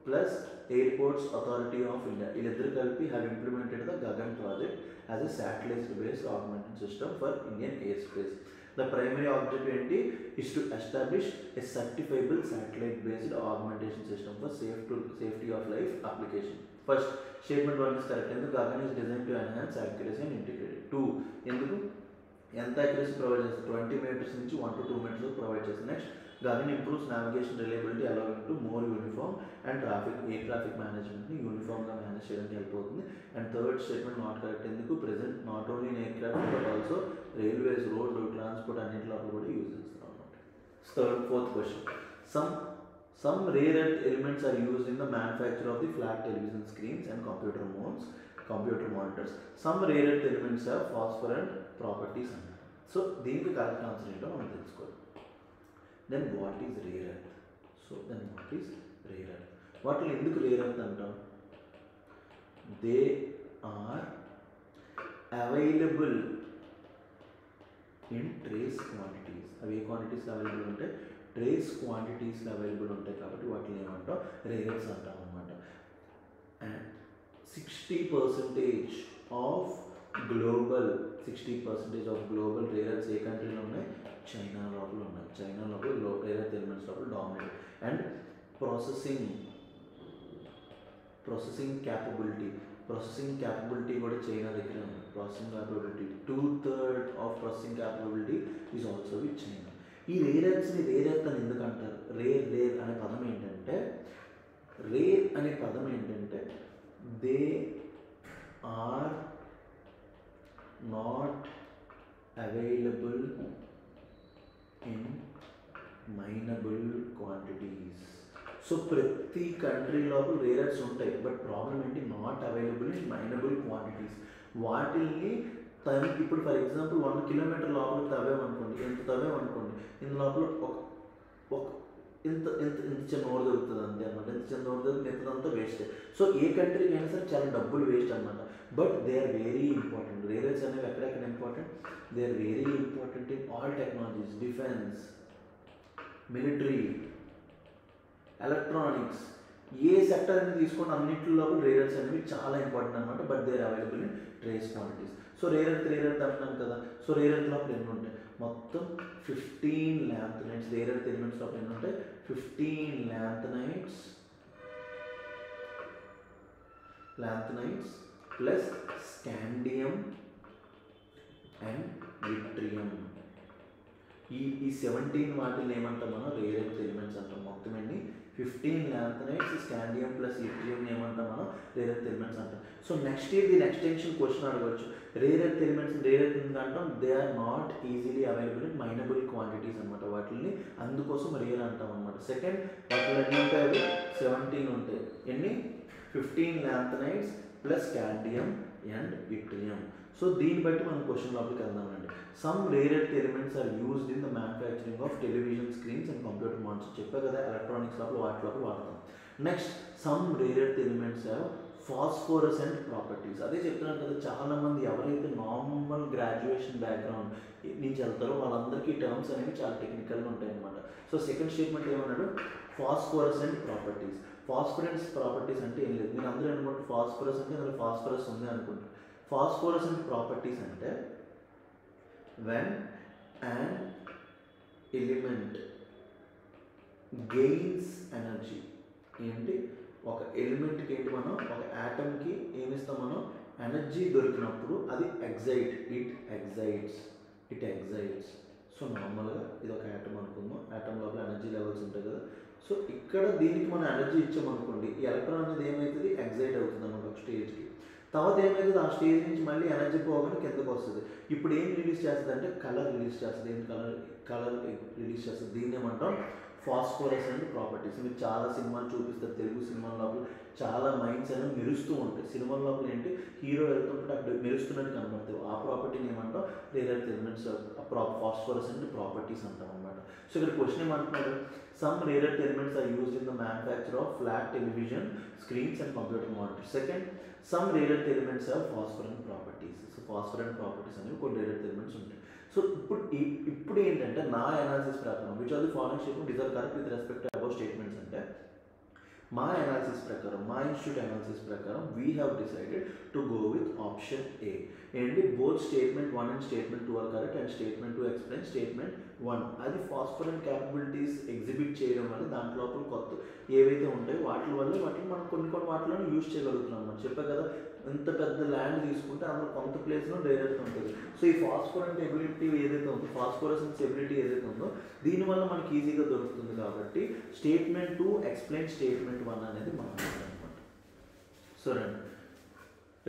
plus airports authority of India, వీళ్ళిద్దరు కలిపి have implemented the GAGAN project as a satellite based augmented system for Indian air space. The primary objective ఏంటి, is to establish a certifiable satellite based augmentation system for safety of life application. First statement 1 is correct. ఎందుకు, Gagan is designed to enhance accuracy and integrity. 2, ఎందుకు, ఎంత accuracy provide చేస్తుంది, 20 meters నుంచి 1 to 2 meters provide చేస్తుంది. Next, Gagan improves navigation reliability allowing to more uniform and air traffic management ని uniform గా manage చేయడానికి help అవుతుంది. And third statement not correct. ఎందుకు, present not only in aircraft but also railways, road transport అన్నింటిలో కూడా use చేస్తున్నాం అనమాట. Fourth question, some rare earth elements are used in the manufacture of the flat television screens and computer monitors. Some rare earth elements have phosphorant properties అన్నారు. So దీనికి correct answer ఏంటో మనం తెలుసుకోవాలి. Then what is rare earth? So then what is rare earth? వాటిని ఎందుకు rare earth అంటాం? They are available in trace quantities. అవి ఏ క్వాంటిటీస్లో అవైలబుల్ ఉంటాయి, ట్రేస్ క్వాంటిటీస్లో అవైలబుల్ ఉంటాయి కాబట్టి వాటిని ఏమంటాం, రేర్ ఎర్త్స్ అంటాం అనమాట. And 60% of global rare earths ఏ కంట్రీలో ఉన్నాయి, చైనా లోపల ఉన్నాయి. చైనా లోపల రేర్ ఎర్త్ ఎలిమెంట్స్ లోపల డామినేట్. అండ్ ప్రాసెసింగ్ క్యాపబిలిటీ కూడా చైనా దగ్గర ఉంది. Processing capability 2/3 of processing capability is also with China. ఈ రేర్ ఎర్త్స్ని రేర్ ఎర్త్ అని ఎందుకు అంటారు? రేర్ అనే పదం ఏంటంటే they are not available in minable quantities. So ప్రతి కంట్రీ లోపల రేర్ ఎర్త్స్ ఉంటాయి, బట్ ప్రాబ్లం ఏంటి, not available in minable quantities. వాటిల్ని ఇప్పుడు ఫర్ ఎగ్జాంపుల్ 1 kilometer లోపల తవ్వామనుకోండి, ఇందు లోపల ఇంత చిన్న ఓడ దొరుకుతుంది అంతే అనమాట. ఎంత చిన్న ఓడ దొరుకుతుంది, ఎంతంతా వేస్ట్. సో ఏ కంట్రీకి అయినా సరే చాలా డబ్బులు వేస్ట్ అనమాట. But they are very important. Rare earths అనేవి ఎక్కడెక్కడ important, they are very important in all technologies, defence, military, electronics, ఏ సెక్టర్ అనేది తీసుకోండి అన్నింటిలో రేర్ ఎర్త్స్ అనేవి చాలా ఇంపార్టెంట్ అనమాట. But they are available in trace quantities. So rare earth అంటున్నాం కదా. సో రేర్ ఎర్త్ లోపల ఎన్ని ఉంటాయి, మొత్తం 15 ల్యాంథనైట్స్. రేర్ ఎర్త్ ఎలిమెంట్స్ లోపల ఎన్ని ఉంటాయి, 15 ల్యాంథనైట్స్ ప్లస్ స్కాండియం అండ్ విట్రియం. ఈ 17 వాటిని ఏమంటాం మనం, రేర్ ఎర్త్ ఎలిమెంట్స్ అంటాం. మొత్తం ఎన్ని, 15 ల్యాంథనైట్స్, స్కాండియం ప్లస్ విట్రియం ఏమంటాం మనం, రేర్ ఎర్త్ ఎలిమెంట్స్ అంటాం. సో నెక్స్ట్ ఇయర్ దీని ఎక్స్టెన్షన్ క్వశ్చన్ అడగవచ్చు. రేర్ ఎర్త్ ఎలిమెంట్స్ అంటాం, they are not easily available in minable quantities అనమాట. వాటిని అందుకోసం రేర్ అంటాం అనమాట. సెకండ్, వాటిలో ఎన్ని ఉంటాయి, అవి 17 ఉంటాయి. ఎన్ని, 15 lanthanides plus scandium and yttrium. So దీన్ని బట్టి మనం క్వశ్చన్ లోపలికి వెళ్దామండి. Some rare earth elements are used in the manufacturing of television screens and computer monitors. చెప్పా కదా ఎలక్ట్రానిక్స్ లోపల వాటి లోపల వాడతాం. Next some rare earth elements have phosphorescent properties. అదే చెప్తున్నాను కదా, చాలామంది ఎవరైతే నార్మల్ గ్రాడ్యుయేషన్ బ్యాక్గ్రౌండ్ నుంచి వెళ్తారో వాళ్ళందరికీ టర్మ్స్ అనేవి చాలా టెక్నికల్గా ఉంటాయి అనమాట. సో సెకండ్ స్టేట్మెంట్ ఏమన్నాడు, ఫాస్ఫోరసెంట్ ప్రాపర్టీస్. ఫాస్ఫరెన్స్ ప్రాపర్టీస్ అంటే ఏం లేదు, మీరు అందరూ అనుకుంటే ఫాస్ఫరస్ అంటే అందులో ఫాస్ఫరస్ ఉంది అనుకుంటారు. ఫాస్ఫోరసెంట్ ప్రాపర్టీస్ అంటే when an element gains energy. ఏంటి, ఒక ఎలిమెంట్కి ఏంటి మనం ఒక యాటమ్కి ఏమిస్తాం మనం, ఎనర్జీ దొరికినప్పుడు అది ఇట్ ఎగ్జైట్స్. సో నార్మల్గా ఇది ఒక యాటమ్ అనుకుందాం, యాటమ్ లోపల ఎనర్జీ లెవెల్స్ ఉంటాయి కదా. సో ఇక్కడ దీనికి మనం ఎనర్జీ ఇచ్చామనుకోండి, ఈ ఎలక్ట్రాన్ అనేది ఏమవుతుంది, ఎగ్జైట్ అవుతుంది అన్నమాట ఒక స్టేజ్కి. తర్వాత ఏమవుతుంది, ఆ స్టేజ్ నుంచి మళ్ళీ ఎనర్జీ పోగానే కిందకు వస్తుంది. ఇప్పుడు ఏం రిలీజ్ చేస్తుంది అంటే కలర్ రిలీజ్ చేస్తుంది. ఏం కలర్ రిలీజ్ చేస్తుంది, దీన్ని ఏమంటాం ఫాస్ఫోరసెంట్ ప్రాపర్టీస్. మీరు చాలా సినిమాలు చూపిస్తారు, తెలుగు సినిమాల లోపల చాలా మైండ్స్ అనేవి మెరుస్తూ ఉంటాయి. సినిమాల లోపల ఏంటి, హీరో వెళ్తుంటే అక్కడ మెరుస్తున్నట్టు కనబడతాయి. ఆ ప్రాపర్టీని ఏమంటాం rare earth elements phosphorescent properties అంటాం అనమాట. సో ఇక్కడ క్వశ్చన్ ఏమంటున్నారు, some rare earth elements are used in the manufacture of flat television screens and computer monitors. Second, some rare earth elements are phosphorescent properties. So phosphorescent properties అనేవి కొన్ని rare earth elements ఉంటాయి. So ఇప్పుడు ఏంటంటే నా analysis ప్రకారం which are the following statement is are correct with respect to above statements అంటే, మా analysis ప్రకారం, మా ఇన్స్టిట్యూట్ అనాలిసిస్ ప్రకారం we have decided to go with option A. ఏంటి, both statement 1 and statement 2 are correct and statement 2 explain statement 1. అది ఫాస్ఫరెంట్ capabilities exhibit చేయడం వల్ల దాంట్లో కొత్త ఏవైతే ఉంటాయో వాటి వల్ల వాటిని మనం కొన్ని వాటిలో యూజ్ చేయగలుగుతున్నాం అన్నమాట. చెప్పా కదా, ఇంత పెద్ద ల్యాండ్ తీసుకుంటే అందులో కొంత ప్లేస్లో రేర్ ఎర్త్ ఉంటుంది. సో ఈ ఫాస్ఫరెంట్ ఎబిలిటీ ఏదైతే ఉందో, ఫాస్ఫోరసెన్స్ ఎబిలిటీ ఏదైతే ఉందో దీనివల్ల మనకి ఈజీగా దొరుకుతుంది. కాబట్టి స్టేట్మెంట్ 2 ఎక్స్ప్లెయిన్ స్టేట్మెంట్ 1 అనేది మనం అనమాట. సో రండి,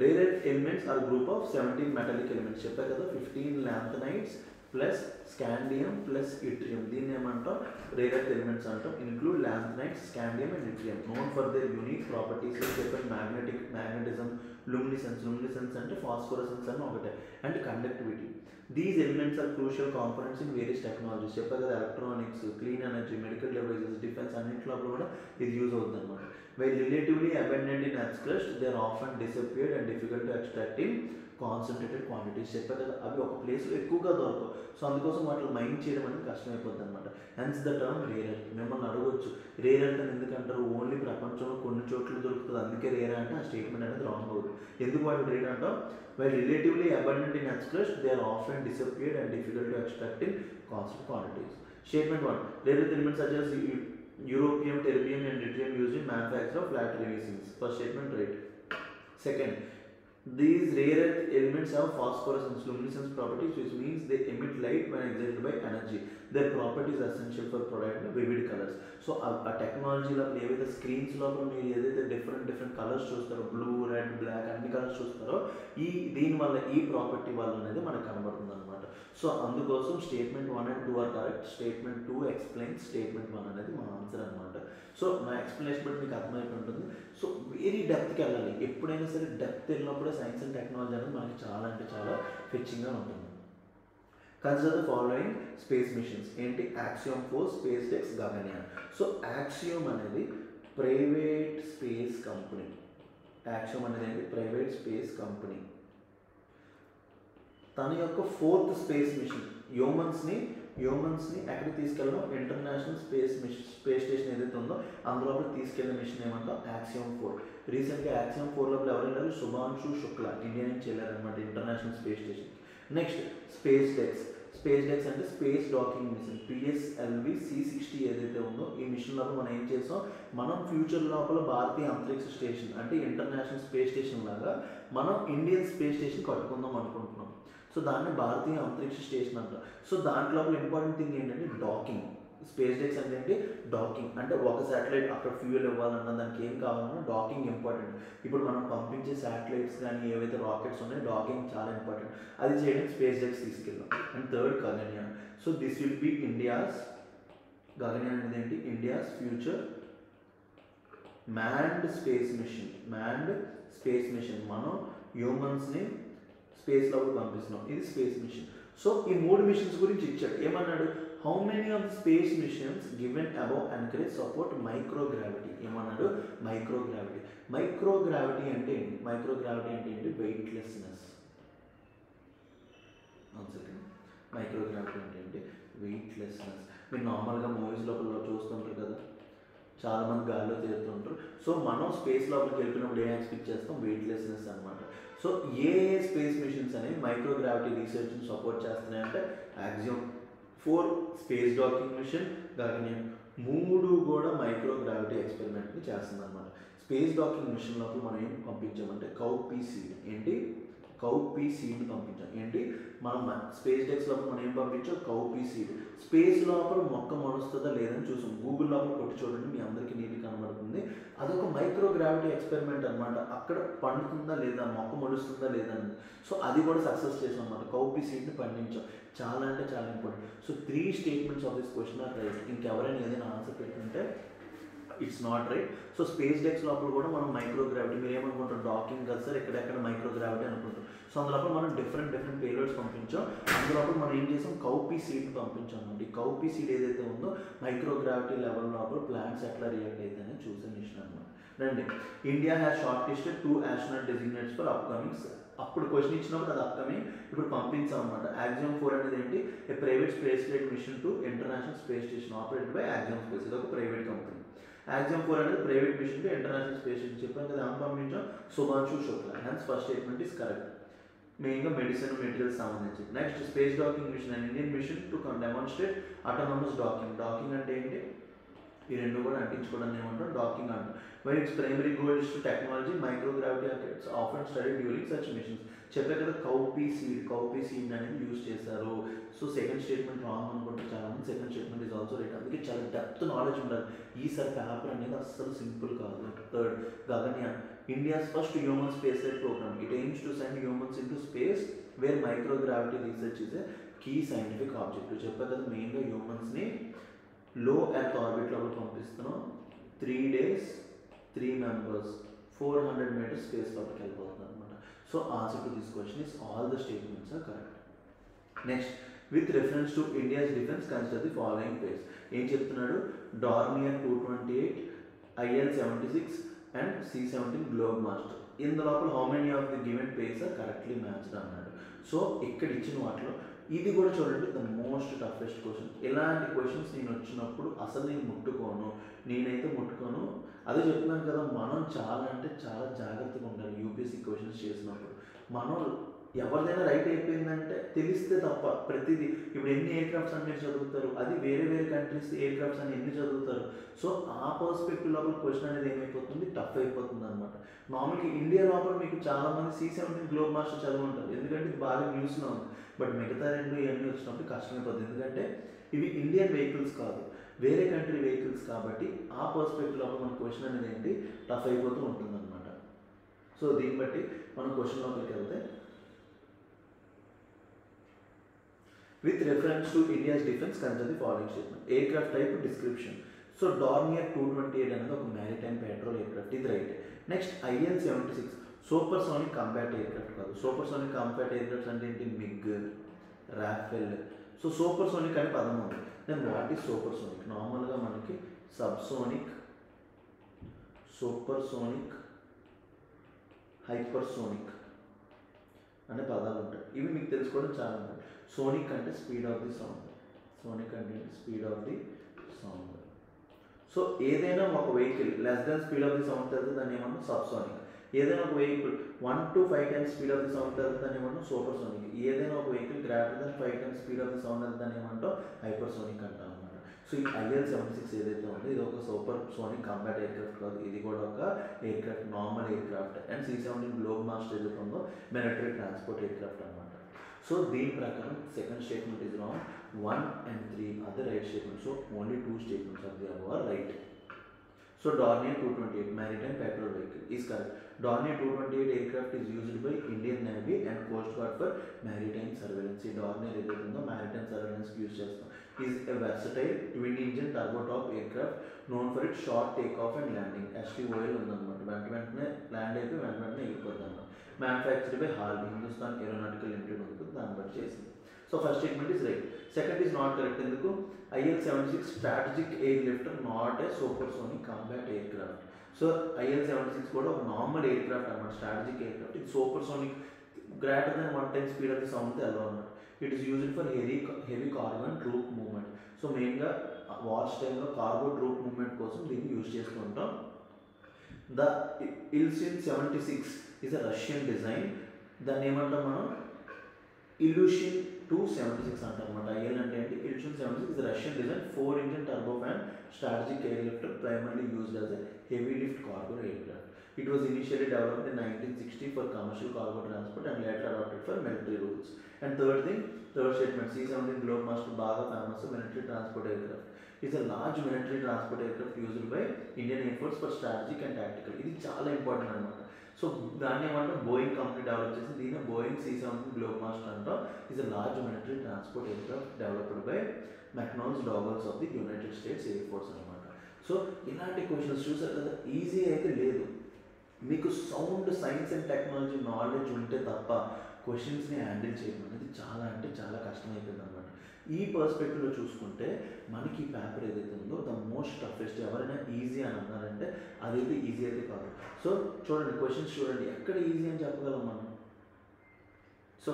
rare earth elements are group of 17 metallic elements. చెప్పా కదా, 15 lanthanides plus scandium plus yttrium, దీన్ని ఏమంటాం రేర్ ఎర్త్ ఎలిమెంట్స్ అంటాం. Include lanthanides, scandium and yttrium, known for their unique properties. చెప్పండి, మ్యాగ్నెటిజం, luminescence అంటే ఫాస్ఫోరసెన్స్ అని ఒకటే, and conductivity. These elements are crucial components in various technologies. చెప్పారు కదా, electronics, clean energy, medical devices, defence అన్నింటిలో కూడా ఇది యూజ్ అవుతుంది అనమాట. While relatively abundant in earth's crust, they are often disappeared and difficult to extract in concentrated quantities. చెప్పారు కదా, అవి ఒక ప్లేస్లో ఎక్కువగా దొరకవు. సో అందుకోసం వాటిని మైండ్ చేయడం అనేది కష్టమైపోతుంది అనమాట. Hence the term rare earth. మిమ్మల్ని అడగవచ్చు, రేర్ ఎర్త్ అని ఎందుకంటారు, ఓన్లీ ప్రపంచంలో కొన్ని చోట్ల దొరుకుతుంది అందుకే రేర్ అంటే ఆ స్టేట్మెంట్ అనేది రాంగ్ అవుతుంది. ఎందుకు వాటి రేర్ అంటాం, while relatively abundant in earth's crust they are often disappeared and difficult to extract in constant quantities. Statement 1, rare earth elements such as europium, terbium and tritium used in manufacture of flat releases. First statement right. Second, these rare earth elements have phosphorescence, luminescence properties, which means they emit light when excited by energy. Their property is essential for providing vivid colors. So ఆ టెక్నాలజీలో ఏవైతే screens లోపల మీరు ఏదైతే different colours చూస్తారో, blue, red, black అన్ని colours చూస్తారో, దీనివల్ల ఈ ప్రాపర్టీ వల్ల అనేది మనకు కనబడుతుంది అనమాట. సో అందుకోసం statement 1 and 2 are correct. Statement 2 explains statement 1 అనేది మన ఆన్సర్ అనమాట. సో నా ఎక్స్ప్లెనేషన్ బట్టి మీకు అర్థమైపోయి ఉంటుంది. సో వెరీ డెప్త్కి వెళ్ళాలి. ఎప్పుడైనా సరే డెప్త్ వెళ్ళినప్పుడే సైన్స్ అండ్ టెక్నాలజీ అనేది మనకి చాలా అంటే చాలా ఫెచ్చింగ్గా ఉంటుంది. Consider the following space missions. ఏంటి, యాక్సియోమ్ 4, స్పేస్ టెక్స్, గగన్యాన్. సో యాక్సియోమ్ అనేది ప్రైవేట్ స్పేస్ కంపెనీ. యాక్సియోమ్ అనేది ఏంటి, ప్రైవేట్ స్పేస్ కంపెనీ. తన యొక్క 4th స్పేస్ మిషన్ హ్యూమన్స్ని ఎక్కడికి తీసుకెళ్ళడం, ఇంటర్నేషనల్ స్పేస్ స్టేషన్ ఏదైతే ఉందో అందులో తీసుకెళ్ళిన మిషన్ ఏమంటాం యాక్సియోమ్ 4. రీసెంట్గా యాక్సియోమ్ 4 లోపల ఎవరు వెళ్ళారు, శుభాంశు శుక్లా ఇండియా నుంచి వెళ్ళారనమాట international space station. Next SpaDeX అంటే space docking mission. PSLV C60 ఏదైతే ఉందో ఈ మిషన్ లోపల మనం ఏం చేస్తాం, మనం ఫ్యూచర్ లోపల భారతీయ అంతరిక్ష స్టేషన్ అంటే ఇంటర్నేషనల్ స్పేస్ స్టేషన్ లాగా మనం ఇండియన్ స్పేస్ స్టేషన్ కట్టుకుందాం అనుకుంటున్నాం. సో దాన్ని భారతీయ అంతరిక్ష స్టేషన్ అంటారు. సో దాంట్లో ఇంపార్టెంట్ థింగ్ ఏంటంటే డాకింగ్. స్పేస్ డెక్స్ అంటే ఏంటి, డాకింగ్ అంటే ఒక శాటిలైట్ అక్కడ ఫ్యూయల్ ఇవ్వాలన్నా దానికి ఏం కావాలన్నా డాకింగ్ ఇంపార్టెంట్. ఇప్పుడు మనం పంపించే శాటిలైట్స్ కానీ ఏవైతే రాకెట్స్ ఉన్నాయో డాకింగ్ చాలా ఇంపార్టెంట్. అది చేయడానికి స్పేస్ డెక్స్ తీసుకెళ్ళాం. And third Gaganyaan. So this will be Gaganyaan అనేది ఏంటి, India's future manned space machine. మనం హ్యూమన్స్ని స్పేస్లోకి పంపిస్తున్నాం. ఇది స్పేస్ మిషన్. సో ఈ 3 మిషన్స్ గురించి ఇచ్చాడు. ఏమన్నాడు, how many of the space missions given above encourage support microgravity. ఏమన్నాడు, మైక్రోగ్రావిటీ. మైక్రోగ్రావిటీ అంటే ఏంటి, మైక్రోగ్రావిటీ అంటే ఏంటి, వెయిట్లెస్నెస్. మైక్రోగ్రావిటీ అంటే ఏంటి, వెయిట్లెస్నెస్. మీరు నార్మల్గా మూవీస్ లోపల చూస్తుంటారు కదా, చాలామంది గాల్లో తేలుతుంటారు. సో మనం స్పేస్ లోపలికి వెళ్ళినప్పుడు ఏం ఎక్స్పెక్ట్ చేస్తాం, వెయిట్లెస్నెస్ అనమాట. సో ఏ స్పేస్ మిషన్స్ అనేవి మైక్రోగ్రావిటీ రీసెర్చ్ని సపోర్ట్ చేస్తున్నాయంటే Axiom 4 space docking mission, Gaganyaan 3 కూడా మైక్రోగ్రావిటీ ఎక్స్పెరిమెంట్ని చేస్తుంది అనమాట. స్పేస్ డాకింగ్ మిషన్ లోపల మనం ఏం పంపించామంటే కౌపీ సీడ్. ఏంటి, కౌపీ సీడ్ని పంపించాం. ఏంటి, మనం స్పేస్ డెక్స్ లోపల మనం ఏం పంపించాం, కౌపీ సీడ్. స్పేస్ లోపల మొక్క మొలుస్తుందా లేదని చూసాం. గూగుల్ లోపల కొట్టి చూడండి, మీ అందరికీ నీట్గా కనబడుతుంది. అదొక మైక్రోగ్రావిటీ ఎక్స్పెరిమెంట్ అనమాట. అక్కడ పండుతుందా లేదా, మొక్క మొలుస్తుందా లేదా అని. సో అది కూడా సక్సెస్ చేసాం అనమాట. కౌపీ సీడ్ని పండించాం. చాలా అంటే చాలా important. So 3 statements of this question are right. ఇంకెవరైనా ఏదైనా ఆన్సర్ పెట్టుకుంటే it's not right. So SpaDeX లోపల కూడా మనం మైక్రోగ్రావిటీ, మీరు ఏమనుకుంటారు, డాకింగ్ కదా సార్ ఎక్కడెక్కడ మైక్రోగ్రావిటీ అనుకుంటాం. సో అందులోపల మనం డిఫరెంట్ పేలోడ్స్ పంపించాం. అందులోపల మనం ఏం చేసాం, కౌపీ సీడ్ని పంపించాం అండి. కౌపీ సీడ్ ఏదైతే ఉందో మైక్రోగ్రావిటీ లెవెల్ లోపల ప్లాంట్స్ ఎట్లా రియాక్ట్ అవుతాయని చూసే మిషన్ అనమాట. రండి, India has short listed 2 astronaut designates for upcomings. అప్పుడు క్వశ్చన్ ఇచ్చినప్పుడు అది అప్కమింగ్, ఇప్పుడు పంపించాం అనమాట. యాక్సియం 4 అనేది ఏంటి, a private space flight mission to international space station operated by Axiom space. ఇది ఒక ప్రైవేట్ కంపెనీ. యాక్సియం 4 అనేది private mission to international space station. చెప్పాం కదా, ఏమని పంపించాం, Shubhanshu Shukla. Hence first statement is correct. మెయిన్గా మెడిసిన్ మెటీరియల్స్ సంబంధించి. Next, space docking mission and Indian mission to demonstrate autonomous docking. Docking అంటే ఏంటి, ఈ రెండు కూడా అంటించుకోవడం ఏమంటాం, డాకింగ్ అంటాం. Very its primary goal is to technology microgravity it's often study during such missions. చెప్పే కదా, కౌపీ సీడ్ అనేది యూజ్ చేశారు. సో సెకండ్ స్టేట్మెంట్ రాంగ్ అనుకుంటే చాలా మంది. Second statement is also right. అందుకే చాలా డెప్త్ నాలెడ్జ్ ఉండాలి. ఈసారి పేపర్ అనేది అస్సలు సింపుల్ కాదు. Third, Gaganyaan India's first human space flight programme. It aims to send humans into space where microgravity research is a key scientific objective. చెప్పే కదా, మెయిన్గా హ్యూమన్స్ని లో ఎర్త్ ఆర్బిట్ లోపల పంపిస్తున్నాం. 3 days 3 members 400 meters స్పేస్ లోపలికి వెళ్ళిపోతుంది అనమాట. So answer to this question is all the statements are correct. Next, with reference to India's defence consider the following pairs. ఏం చెప్తున్నాడు, Dornier 228, IL-76 and C-17 Globemaster. ఇందులోపల how many of the given pairs are correctly matched అన్నాడు. So ఇక్కడ ఇచ్చిన వాటిలో ఇది కూడా చూడండి, ద మోస్ట్ టఫెస్ట్ క్వశ్చన్. ఇలాంటి క్వశ్చన్స్ నేను వచ్చినప్పుడు అసలు నేను నేనైతే ముట్టుకోను. అదే చెప్తున్నాను కదా, మనం చాలా అంటే చాలా జాగ్రత్తగా ఉండాలి యూపీఎస్సీ క్వశ్చన్స్ చేసినప్పుడు. మనం ఎవరిదైనా రైట్ అయిపోయిందంటే తెలిస్తే తప్ప ప్రతిదీ. ఇప్పుడు ఎన్ని ఎయిర్ క్రాఫ్ట్స్ అని మీరు చదువుతారు, అది వేరే కంట్రీస్ ఎయిర్ క్రాఫ్ట్స్ అని ఎన్ని చదువుతారు. సో ఆ పర్స్పెక్టివ్ లోపల క్వశ్చన్ అనేది ఏమైపోతుంది, టఫ్ అయిపోతుంది అనమాట. మామూలుగా ఇండియా లోపల మీకు చాలామంది C-17 గ్లోబ్ మాస్టర్ చదివి ఉంటారు, ఎందుకంటే ఇది బాగా న్యూస్లో ఉంది. బట్ మిగతా రెండు ఇవన్నీ వచ్చినప్పుడు కష్టమైపోతుంది, ఎందుకంటే ఇవి ఇండియన్ వెహికల్స్ కాదు, వేరే కంట్రీ వెహికల్స్ కాబట్టి ఆ పర్స్పెక్టివ్ లోపల మన క్వశ్చన్ అనేది ఏంటి, టఫ్ అయిపోతూ ఉంటుంది అనమాట. సో దీన్ని బట్టి మనం క్వశ్చన్ లోపలికి వెళ్తే, with reference to India's defense consider the following statement. Aircraft type description. So Dornier 228 అనేది ఒక maritime patrol aircraft, ఇది right. Next IL-76 supersonic combat aircraft కాదు. సూపర్సోనిక్ కంబాట్ ఎయిర్క్రాఫ్ట్స్ అంటే ఏంటి, మిగ్, రాఫెల్. సో సూపర్సోనిక్ అనే పదం ఉంది. Then what is supersonic? నార్మల్గా మనకి సబ్సోనిక్, సూపర్సోనిక్, హైపర్సోనిక్ అనే పదాలు ఉంటాయి. ఇవి మీకు తెలుసుకోవడం చాలా ఉంటాయి. సోనిక్ అంటే speed of the sound, sonic అంటే speed of the sound. So ఏదైనా ఒక vehicle less than speed of the sound తెలిస్తే దాన్ని ఏమన్నా సబ్సోనిక్. ఏదైనా ఒక vehicle 1 to 5 times speed of the sound తెలిస్తే దాన్ని ఏమన్నా సూపర్సోనిక్. ఏదైనా ఒక vehicle greater than 5 times speed of the sound తెలిస్తే దాన్ని ఏమంటాం, హైపర్సోనిక్ అంటాం అనమాట. సో ఈ IL-76 ఏదైతే ఉందో ఇది ఒక సూపర్ సోనిక్ కంబాట్ ఎయిర్క్రాఫ్ట్ కాదు, ఇది కూడా ఒక aircraft, normal aircraft. And C-17 globe master ఏదైతే ఉందో మిలిటరీ ట్రాన్స్పోర్ట్ ఎయిర్క్రాఫ్ట్ అనమాట. సో దీని ప్రకారం second statement is wrong, 1 and 3 are the right statements. So only 2 statements of the above are right. So Dornier 228 maritime patrol vehicle is correct. Dornier 228 aircraft is used by Indian Navy and Coast Guard for maritime surveillance. ఈ Dornier ఏదైతే ఉందో maritime surveillance use చేస్తాం. is a versatile twin engine turboprop aircraft known for its short takeoff and landing. STOL ఉందన్నమాట, వెంటనే land అయిపోయి వెంటనే ఎగిరిపోద్ది అన్నమాట. మ్యానుఫ్యాక్చర్డ్ బై హార్బీ హిందుస్థాన్ ఏరోనాటికల్ లిమిటెడ్ ఉంటుంది, దాన్ని బట్టి చేసింది. So first statement is right. Second is not correct. ఎందుకు? IL-76 strategic air lifter, not a supersonic combat aircraft. So IL-76 కూడా ఒక నార్మల్ ఎయిర్ క్రాఫ్ట్ అనమాట, స్ట్రాటజిక్ ఎయిర్ క్రాఫ్ట్. ఇది supersonic greater than 1 times speed of the sound అలో అనమాట. It is used for heavy cargo and troop movement. So మెయిన్గా వాచ్ టైంలో cargo troupe movement కోసం దీన్ని యూజ్ చేసుకుంటాం. The IL-76 is a Russian design. దాన్ని ఏమంటాం మనం? Ilyushin 276 అంటాం అనమాట. IL అంటే ఏంటి? Ilyushin 76 is a Russian design 4-engine turbofan strategic airlifter primarily used as a heavy lift cargo aircraft. It was initially developed in 1960 for commercial cargo transport and later adopted for military roles. And third statement, C-17 Globemaster బాగా famous military transport aircraft. It's a large military transport aircraft used by Indian Air Force for strategic and tactical. ఇది చాలా important అనమాట. So దాన్ని ఏమంటాం? Boeing company develop చేసి దీన్ని Boeing C-17 Globemaster అంటాం. Is a large military transport aircraft developed by McDonnell Douglas of the United States Air Force అనమాట. So ఇలాంటి క్వశ్చన్స్ చూసారు కదా, ఈజీ అయితే లేదు. మీకు sound science and technology knowledge ఉంటే తప్ప క్వశ్చన్స్ని హ్యాండిల్ చేయడం అనేది చాలా అంటే చాలా కష్టమైపోయింది అనమాట. ఈ పర్స్పెక్టివ్లో చూసుకుంటే మనకి ఈ పేపర్ ఏదైతే ఉందో ద మోస్ట్ టఫెస్ట్. ఎవరైనా ఈజీ అని అన్నారంటే అదైతే ఈజీ అయితే కాదు. సో చూడండి క్వశ్చన్స్ చూడండి, ఎక్కడ ఈజీ అని చెప్పగలం మనం. సో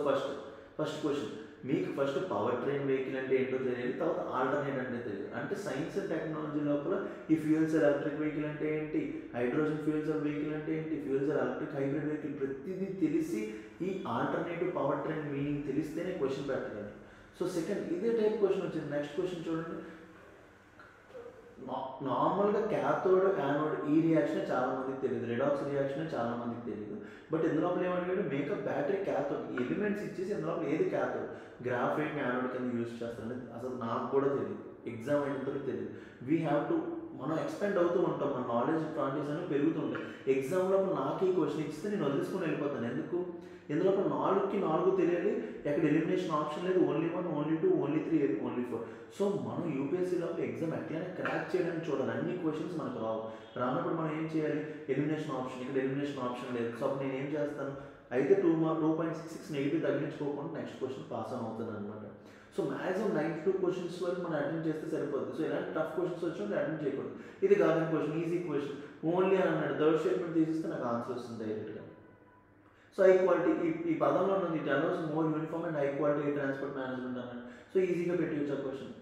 ఫస్ట్ క్వశ్చన్, మీకు ఫస్ట్ పవర్ ట్రైన్ వెహికల్ అంటే ఏంటో తెలియాలి, తర్వాత ఆల్టర్నేట్ అంటే తెలియదు. అంటే సైన్స్ అండ్ టెక్నాలజీ లోపల ఈ ఫ్యూయల్ సెల్ ఎలక్ట్రిక్ వెహికల్ అంటే ఏంటి, హైడ్రోజన్ ఫ్యూయల్ సెల్ వెహికల్ అంటే ఏంటి, fuel cell electric hybrid vehicle ప్రతిదీ తెలిసి ఈ ఆల్టర్నేటివ్ పవర్ ట్రైన్ మీనింగ్ తెలిస్తేనే క్వశ్చన్ పెట్టగలరు. సో సెకండ్ ఇదే టైప్ క్వశ్చన్ వచ్చింది. నెక్స్ట్ క్వశ్చన్ చూడండి, నార్మల్గా క్యాథోడ్ యానోడ్ ఈ రియాక్షన్ చాలా మందికి తెలియదు, రెడాక్స్ రియాక్షన్ చాలా మందికి తెలియదు. బట్ ఇందులో ఏమడిగాడు, మేకప్ బ్యాటరీ క్యాథోడ్ ఎలిమెంట్స్ ఇచ్చేసి ఇందులో ఏది క్యాథోడ్, గ్రాఫైట్ యానోడ్ కింద యూజ్ చేస్తారని అసలు నాకు కూడా తెలియదు, ఎగ్జామ్ అయినంతలో తెలియదు. వీ హ్యావ్ టు మనం ఎక్స్పెండ్ అవుతూ ఉంటాం, మన నాలెడ్జ్ ప్రాక్టీస్ అనేవి పెరుగుతుంటాయి. ఎగ్జామ్లో నాకు ఈ క్వశ్చన్ ఇస్తే నేను వదిలేసుకుని వెళ్ళిపోతాను. ఎందుకు? ఇందులో 4కి 4 తెలియాలి, ఎక్కడ ఎలిమినేషన్ ఆప్షన్ లేదు, only 1, only 2, only 3, only 4. So మనం యూపీఎస్సీలో ఎగ్జామ్ ఎట్లయినా క్రాక్ చేయడానికి చూడాలి. అన్ని క్వశ్చన్స్ మనకు రానప్పుడు మనం ఏం చేయాలి? ఎలిమినేషన్ ఆప్షన్, ఇక్కడ ఎలిమినేషన్ ఆప్షన్ లేదు. సో అప్పుడు నేను ఏం చేస్తాను? అయితే 2.66 నెగిటివ్ తగ్గించుకోకుండా నెక్స్ట్ క్వశ్చన్ పాస్ ఆన్ అవుతుంది అనమాట. సో మ్యాక్సిమం 92 క్వశ్చన్స్ వరకు మనం అటెండ్ చేస్తే సరిపోతుంది. సో ఇలాంటి టఫ్ క్వశ్చన్స్ వచ్చినప్పుడు అటెండ్ చేయకూడదు. ఇది కాదని క్వశ్చన్, ఈజీ క్వశ్చన్ ఓన్లీ అని అన్నాడు. థర్డ్ స్టేట్మెంట్ తీసిస్తే నాకు ఆన్సర్ వస్తుంది డైరెక్ట్గా. సో హై క్వాలిటీ ఈ పదంలో ఉన్నది, it allows more uniform and high quality transport management అన్నాడు. సో ఈజీగా పెట్టవచ్చు ఆ question.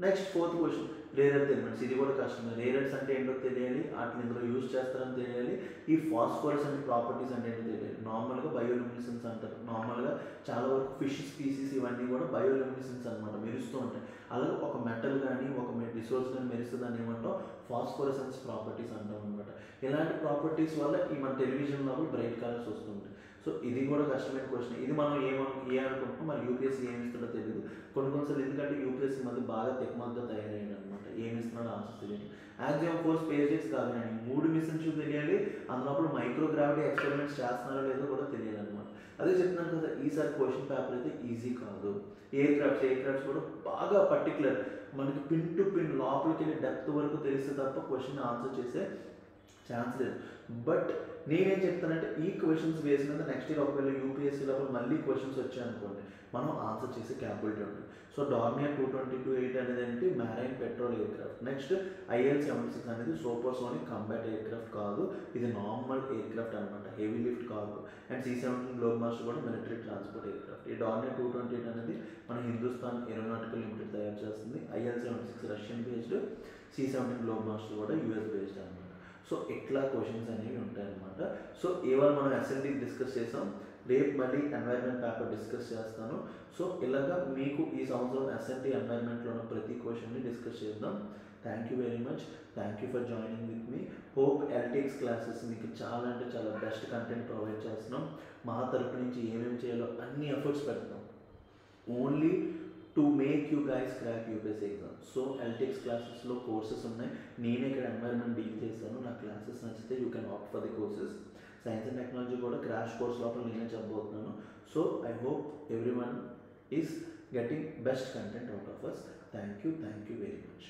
Next fourth question, rare earth elements. ఇది కూడా కష్టమే. రేర్ ఎర్త్స్ అంటే ఏంటో తెలియాలి, వాటిని ఇందులో యూజ్ చేస్తారని తెలియాలి. ఈ ఫాస్ఫరస్ అండ్ ప్రాపర్టీస్ అంటే ఏంటో తెలియాలి. నార్మల్గా బయోలుమినిసెన్స్ అంటారు. నార్మల్గా చాలా వరకు ఫిష్ స్పీసీస్ ఇవన్నీ కూడా బయోలుమినిసెన్స్ అనమాట, మెరుస్తూ ఉంటాయి. అలాగే ఒక మెటల్ కానీ ఒక రిసోర్స్ కానీ మెరుస్తుందని ఏమంటాం? ఫాస్ఫరసెన్స్ ప్రాపర్టీస్ అంటాం అనమాట. ఇలాంటి ప్రాపర్టీస్ వల్ల ఈ మన టెలివిజన్ లోపల బ్రైట్ కలర్స్ వస్తుంటాయి. సో ఇది కూడా కష్టమైన క్వశ్చన్. ఇది మనం ఏమనుకుంటున్నాం, మరి యూపీఎస్సీ ఏమి ఇస్తుందో తెలియదు కొన్నిసార్లు. ఎందుకంటే యూపీఎస్సీ మధ్య బాగా టెక్నాలజీగా తయారయ్యాడు అనమాట. ఏమి ఇస్తున్నాడో ఆన్సర్ తెలియదు. యాక్సియం ఫోర్స్ స్పేస్ జెట్స్ కాదు, 3 మిషన్స్ తెలియాలి. అందులో మైక్రోగ్రావిటీ ఎక్స్పెరిమెంట్స్ చేస్తున్నారో లేదో కూడా తెలియాలి అనమాట. అదే చెప్తున్నాను కదా, ఈసారి క్వశ్చన్ పేపర్ అయితే ఈజీ కాదు. ఎయిర్ క్రాఫ్ట్స్ కూడా బాగా పర్టికులర్, మనకి పిన్ టు పిన్ లోపలికి వెళ్ళి డెప్త్ వరకు తెలిస్తే తప్ప క్వశ్చన్ ఆన్సర్ చేసే ఛాన్స్ లేదు. బట్ నేనేం చెప్తానంటే ఈ క్వశ్చన్స్ బేస్ మీద నెక్స్ట్ ఇయర్ ఒకవేళ యూపీఎస్సీలో మళ్ళీ క్వశ్చన్స్ వచ్చాయనుకోండి, మనం ఆన్సర్ చేసే క్యాపబిలిటీ ఉంటుంది. సో డార్నియర్ 222-8 అనేది ఏంటి? Marine patrol aircraft. Next IL-76 అనేది సూపర్సోనిక్ కాంబాట్ ఎయిర్ క్రాఫ్ట్ కాదు, ఇది నార్మల్ ఎయిర్ క్రాఫ్ట్ అనమాట, heavy lift cargo. And C-17 Globemaster కూడా మిలిటరీ ట్రాన్స్పోర్ట్ ఎయిర్ క్రాఫ్ట్. ఈ డార్నియర్ 228 అనేది మన హిందుస్థాన్ ఏరోనాటికల్ లిమిటెడ్ తయారు చేస్తుంది. IL-76 Russian based, C-17 Globemaster కూడా US బేస్డ్ అనమాట. సో ఇట్లా క్వశ్చన్స్ అనేవి ఉంటాయన్నమాట. సో ఇవాళ మనం SNT డిస్కస్ చేసాం, రేపు మళ్ళీ ఎన్వైర్న్మెంట్ పేపర్ డిస్కస్ చేస్తాను. సో ఇలాగా మీకు ఈ సంవత్సరం SNT ఎన్వైర్న్మెంట్లో ఉన్న ప్రతి క్వశ్చన్ని డిస్కస్ చేద్దాం. Thank you very much. Thank you for joining with me. Hope LTX classes మీకు చాలా అంటే చాలా బెస్ట్ కంటెంట్ ప్రొవైడ్ చేస్తున్నాం. మా తరపు నుంచి ఏమేమి చేయాలో అన్ని ఎఫర్ట్స్ పెడతాం, only to make you guys crack UPSC exam. So LTX క్లాసెస్లో కోర్సెస్ ఉన్నాయి, నేనే ఇక్కడ ఎన్వైర్న్మెంట్ డీల్ చేస్తాను. నా క్లాసెస్ నచ్చితే you can opt for the courses. Science and technology కూడా క్రాష్ కోర్స్ లోపల నేనే చెప్పబోతున్నాను. So I hope every one is getting best content out of us. Thank you very much.